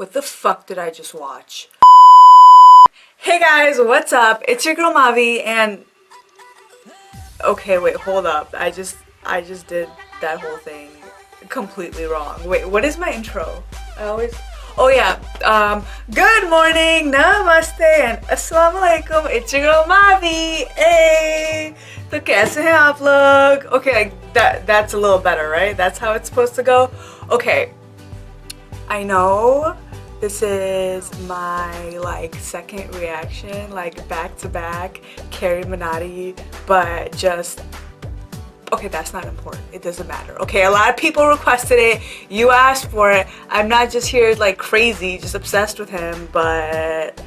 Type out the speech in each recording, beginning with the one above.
What the fuck did I just watch? Hey guys, what's up? It's your girl Mavi and okay, wait, hold up. I just did that whole thing completely wrong. Wait, what is my intro? Oh yeah. Good morning, namaste and assalamu alaikum. It's your girl Mavi. Hey. तो कैसे हैं आप लोग? Okay, that's a little better, right? That's how it's supposed to go. Okay. I know this is my second reaction, back to back, Carrie Minotti, but just okay, that's not important. It doesn't matter. Okay, a lot of people requested it. You asked for it. I'm not just here like crazy, just obsessed with him, but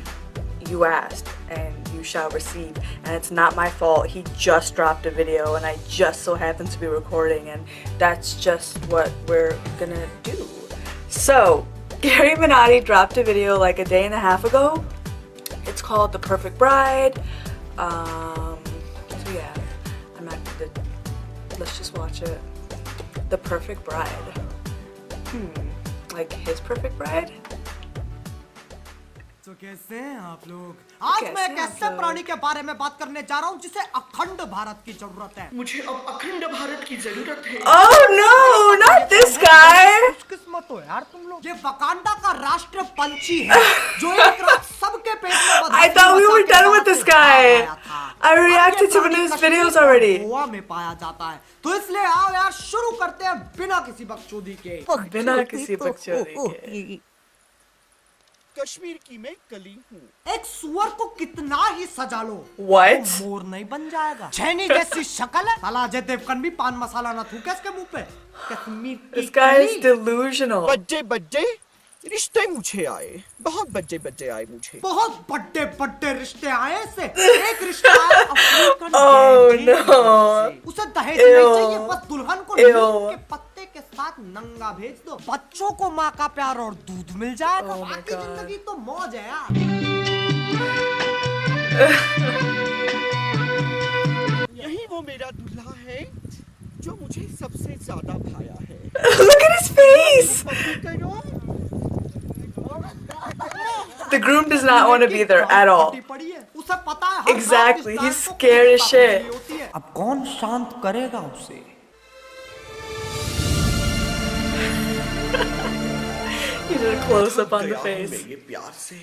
you asked and you shall receive. And it's not my fault. He just dropped a video and I just so happened to be recording, and that's just what we're gonna do. So, Carrie Minotti dropped a video like a day and a half ago. It's called The Perfect Bride. So yeah, let's just watch it. The Perfect Bride. Like his perfect bride? तो कैसे हैं आप लोग? आज मैं एक ऐसे प्राणी के बारे में बात करने जा रहा हूँ जिसे अखंड भारत की जरूरत है। मुझे अब अखंड भारत की जरूरत है। Oh no, not this guy! किस्मत हो यार तुम लोग। ये वकांडा का राष्ट्र पंछी है जो एक रात सबके पेट में I thought we were done with this guy. I reacted to one of his videos already. Goa में पाया जाता है। तो इसलिए आओ यार शुरू करते हैं बिना किसी बकचोदी के। बिना किसी बकचोदी के। कश्मीर की मैं कली हूँ। एक सुअर को कितना ही सजा लो, What? वो मोर नहीं बन जाएगा। छैनी जैसी शक्ल है। साला अजय देवगन भी पान मसाला ना थूके इसके मुंह पे। कश्मीर की This guy is delusional. बड्डे रिश्ते मुझे आए, बहुत बड्डे आए मुझे। बहुत बड्डे रिश्ते आए इससे। एक रिश्ता आया अफ्रीकन Oh गैंग no. से। उसे दहेज नहीं चाहिए, बस दुल्हन को नीम के पत्ते के साथ नंगा भेज दो। बच्चों को माँ का प्यार और दूध मिल जाएगा। बाकी जिंदगी तो मौज है यार। यही वो मेरा दूल्हा है जो मुझे सबसे ज्यादा भाया है। Look at his face! The groom does not want to be there at all. उसे पता है हर Exactly, बात he's इस scared as shit. अब कौन शांत करेगा उसे? He did a close up on the गया हूँ face. मैं ये प्यार से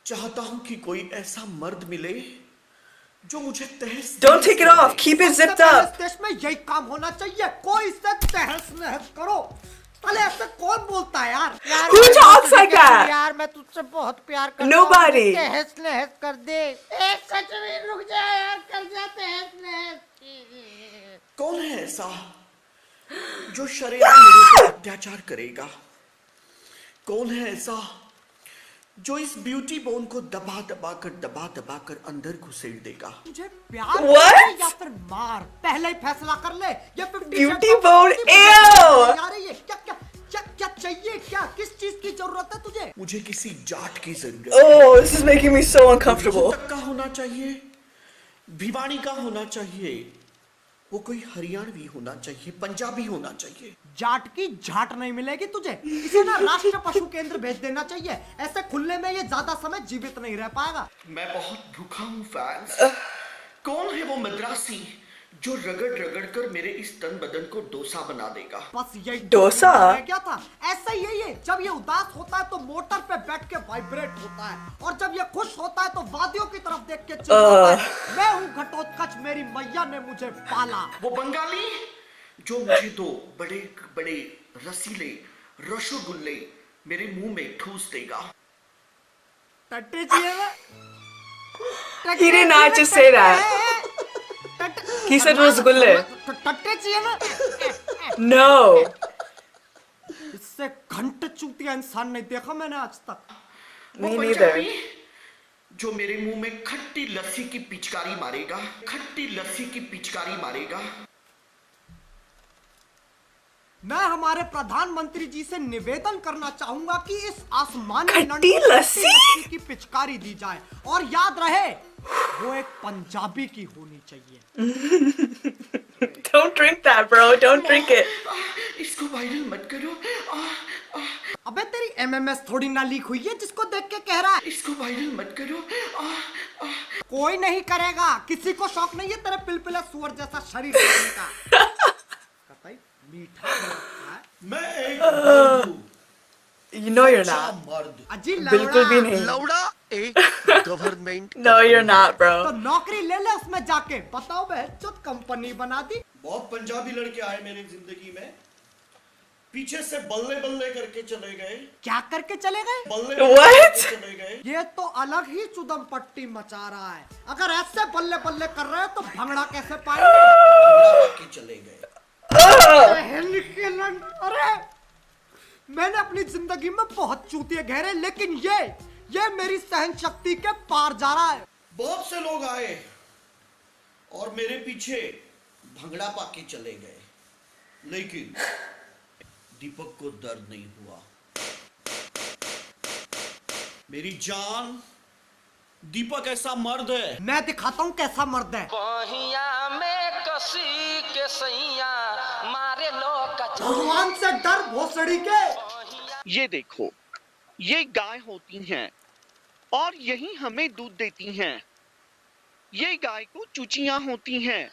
चाहता हूँ कि कोई ऐसा मर्द मिले जो मुझे तहस Don't take it off. Keep it zipped up. देश में यही काम होना चाहिए। कोई से तहस नहस करो। पहले ऐसे कौन बोलता है यार? Who talks like that? यार मैं तुझसे बहुत प्यार करता हूँ। Nobody. तहस नहस कर दे। एक सच में रुक जा यार, कर जा तहस नहस। कौन है ऐसा जो शरेआम मेरे पर अत्याचार करेगा? कौन है ऐसा जो इस ब्यूटी बोन को दबा दबा कर अंदर घुसेड़ देगा? मुझे प्यार What? या फिर मार, पहले ही फैसला कर ले। ये 50 Beauty bone, ew! क्या चाहिए? क्या किस चीज की जरूरत है तुझे? मुझे किसी जाट की जरूरत है। Oh, this is making me so uncomfortable. तक का होना चाहिए, भिवानी का होना चाहिए, वो कोई हरियाणवी होना चाहिए, पंजाबी होना चाहिए। जाट की झाट नहीं मिलेगी तुझे। इसे ना राष्ट्र पशु केंद्र भेज देना चाहिए। ऐसे खुले में ये ज्यादा समय जीवित नहीं रह पाएगा। मैं बहुत भूखा हूँ फैंस। कौन है वो मद्रासी जो रगड़ कर मेरे इस तन बदन को डोसा बना देगा? बस यही डोसा? क्या था? ऐसा ही है ये। जब ये उदास होता है तो मोटर पे बैठ के वाइब्रेट होता है, और जब ये खुश होता है तो वादियों की तरफ देख के चिल्लाता है। मैं हूँ घटोत्कच, मेरी मैया ने मुझे पाला। वो बंगाली जो मुझे दो बड़े रसीले रसगुल्ले मेरे मुंह में ठूस देगा। टट्टे चाहिए ना? He did not just say that. He said rasgulle. टट्टे चाहिए ना? No. इससे घंट चूतिया इंसान नहीं देखा मैंने आज तक। Me वो neither. पंजाबी जो मेरे मुंह में खट्टी लस्सी की पिचकारी मारेगा। मैं हमारे प्रधानमंत्री जी से निवेदन करना चाहूंगा कि इस आसमानी खट्टी लस्सी की पिचकारी दी जाए, और याद रहे वो एक पंजाबी की होनी चाहिए। Don't drink that, bro. Don't drink it. इसको वायरल मत करो। अबे तेरी एमएमएस थोड़ी ना लीक हुई है जिसको देख के कह रहा है। इसको वायरल मत करो। कोई नहीं करेगा, किसी को शौक नहीं है तेरे पिलपिला सुअर जैसा शरीर देखने का। कतई मीठा है। मैं एक मर्द हूँ। You know you're सच्चा not. मर्द। अजी बिल्कुल भी लौड़ा, नहीं. लौड़ा एक गवर्नमेंट No, you're not, तो bro. नौकरी ले ले उसमें जाके। बताओ बे, जो कंपनी बना दी। बहुत पंजाबी लड़के आए मेरी जिंदगी में, पीछे से बल्ले बल्ले करके चले गए। क्या करके चले गए? बल्ले What? बल्ले करके चले गए। ये तो अलग ही चुदम पट्टी मचा रहा है। अगर ऐसे बल्ले बल्ले कर रहे हैं तो भंगड़ा कैसे पाएंगे? भंगड़ा के चले गए। बहन के लन- अरे मैंने अपनी जिंदगी में बहुत चूतिए घेरे, लेकिन ये मेरी सहन शक्ति के पार जा रहा है। बहुत से लोग आए और मेरे पीछे भंगड़ा पाके चले गए, लेकिन दीपक को दर्द नहीं हुआ। मेरी जान, दीपक ऐसा मर्द है। मैं दिखाता हूँ कैसा मर्द है। पहिया में कसी के सैया मारे लोग भगवान से डर भोसड़ी के। ये देखो, ये गाय होती हैं और यही हमें दूध देती हैं। ये गाय को चूचियां होती हैं।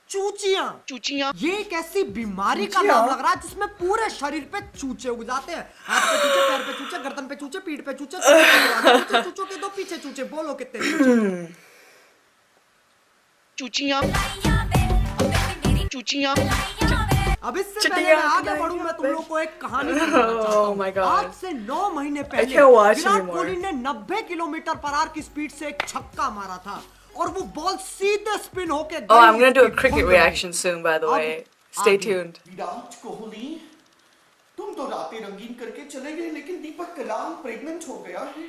चूचियां। चूचियां ये एक ऐसी बीमारी का नाम लग रहा है जिसमें पूरे शरीर पे चूचे उग जाते हैं। हाथ पे चूचे, पैर पे चूचे, गर्दन पे चूचे, पीठ पे चूचे, चूचे, चूचों के दो पीछे चूचे। बोलो कितने चूचे? चूचियां चूचियां अब इससे चिटिया पहले मैं आगे खिलाई बढ़ूं, मैं तुम पे। लोग को एक कहानी सुनाना चाहता Oh हूं। my God. आज से 9 महीने पहले can't watch Virat anymore. Kohli ने 90 किलोमीटर पर आवर की स्पीड से एक छक्का मारा था और वो बॉल सीधे स्पिन होके Oh, I'm gonna do a speed cricket भूल गई। reaction soon, by the अब way. Stay आगे। tuned. विराट कोहली, तुम तो रातें रंगीन करके चले गए, लेकिन दीपक कलाल प्रेग्नेंट हो गया है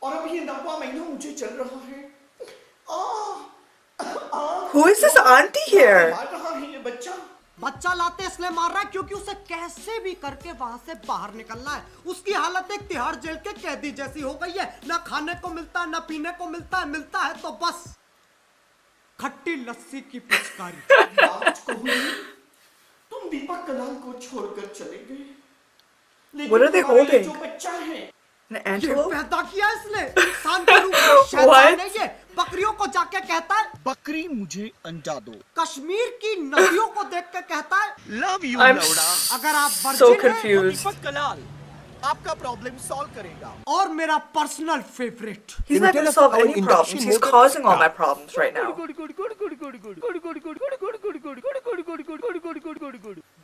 और अब ये 9वां महीना मुझे चल रहा है। Who is this auntie here? मार रहा है ये बच्चा। बच्चा लाते इसलिए मार रहा है क्योंकि उसे कैसे भी करके वहां से बाहर निकलना है। उसकी हालत एक तिहाड़ जेल के कैदी जैसी हो गई है। ना खाने को मिलता है, ना पीने को मिलता है, मिलता है तो बस खट्टी लस्सी की पिचकारी। विराट कोहली, तुम दीपक कलाल को छोड़कर चले गए, लेकिन What are they तुम्हारे लिए holding? जो बच्चा है, An ये antelope? पैदा किया इसने इंसान के रूप में। शैतान What? है ये। बकरियों को जाके कहता है, बकरी मुझे अंडा दो। कश्मीर की नदियों को देख के कहता है, लव यू I'm लौड़ा। अगर आप so वर्जिन हैं confused. दीपक कलाल आपका प्रॉब्लम सॉल्व करेगा। और मेरा personal favourite. He's not gonna solve any problems. He's causing all my problems right now.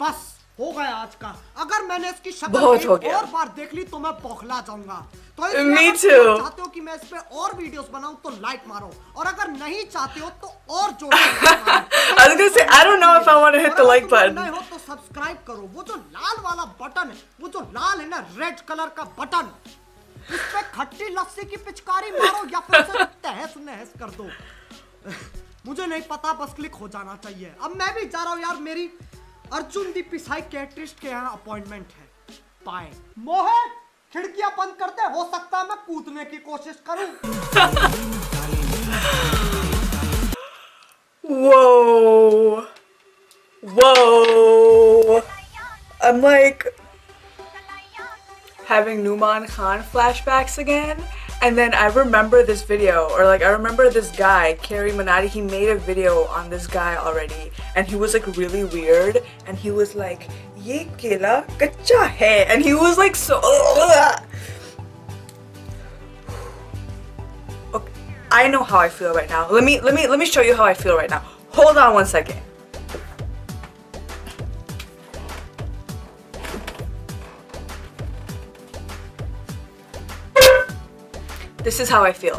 बस हो गया आज का। अगर मैंने इसकी शक्ल बहुत एक हो गया। और बार देख ली तो मैं बौखला जाऊंगा। तो Me इसलिए अगर too. तुम चाहते हो कि मैं इस पे और वीडियोस बनाऊं तो लाइक मारो, और अगर नहीं चाहते हो तो और जोर से like मारो। I was gonna say, I don't know if I want to hit the और अगर like तुम button. नए हो तो सब्सक्राइब करो। वो जो लाल वाला बटन है, वो जो लाल है ना, रेड कलर का बटन, इस पे खट्टी लस्सी की पिचकारी मारो या फिर उसे तहस नहस कर दो। मुझे नहीं पता, बस क्लिक हो जाना चाहिए। अब मैं भी जा रहा हूँ यार, मेरी अर्जुन दी पिसाई कैट्रिस्ट के यहाँ अपॉइंटमेंट है। बाय। मोहित, खिड़कियां बंद कर दे, हो सकता है मैं कूदने की कोशिश करूं। Whoa. Whoa. I'm like having Numan Khan flashbacks again. And then I remember this video, or like I remember this guy, Kerry Minati, he made a video on this guy already. And he was like really weird. And he was like, ye kela kacha hai. And he was like so... Okay, I know how I feel right now. Let me show you how I feel right now. Hold on one second. This is how I feel.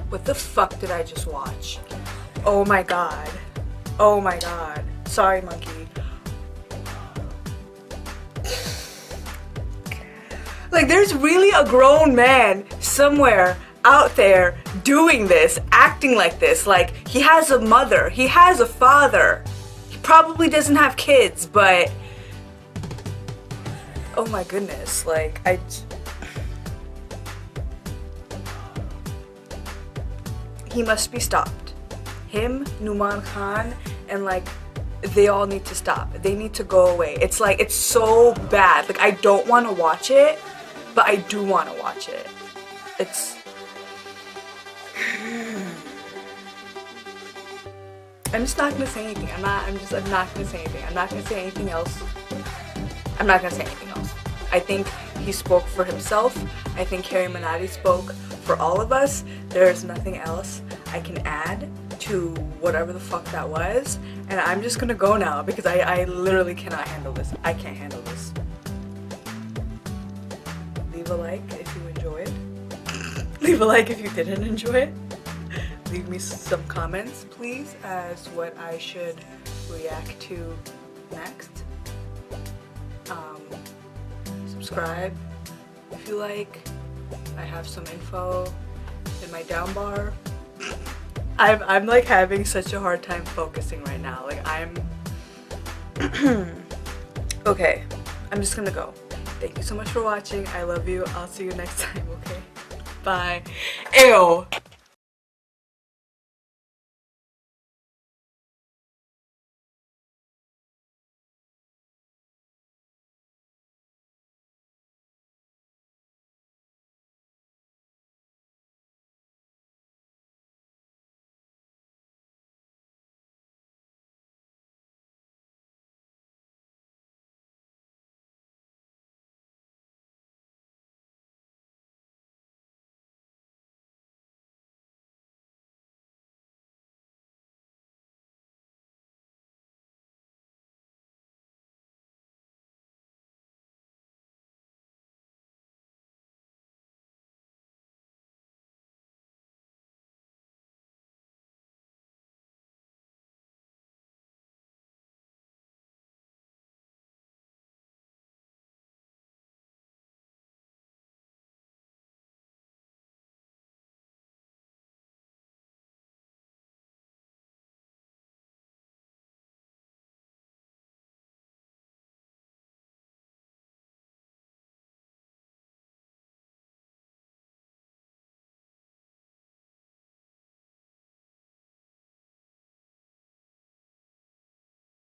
What the fuck did I just watch? Oh my god. Oh my god. Sorry, monkey. Like, there's really a grown man somewhere out there doing this, acting like this. Like, he has a mother, he has a father. He probably doesn't have kids, but oh my goodness, like he must be stopped. Him, Numan Khan, and like they all need to stop. They need to go away. It's like, it's so bad. Like, I don't want to watch it, but I do want to watch it. It's I'm just not gonna say anything. I'm not gonna say anything. I'm not gonna say anything else. I'm not gonna say anything else. I think he spoke for himself. I think Carrie Minati spoke for all of us. There's nothing else I can add to whatever the fuck that was. And I'm just gonna go now because I literally cannot handle this. I can't handle this. Leave a like if you enjoyed. Leave a like if you didn't enjoy it. Leave me some comments, please, as what I should react to next. Subscribe if you like. I have some info in my down bar. I'm like having such a hard time focusing right now. Like I'm okay, I'm just gonna go. Thank you so much for watching. I love you. I'll see you next time, okay? Bye. Ew.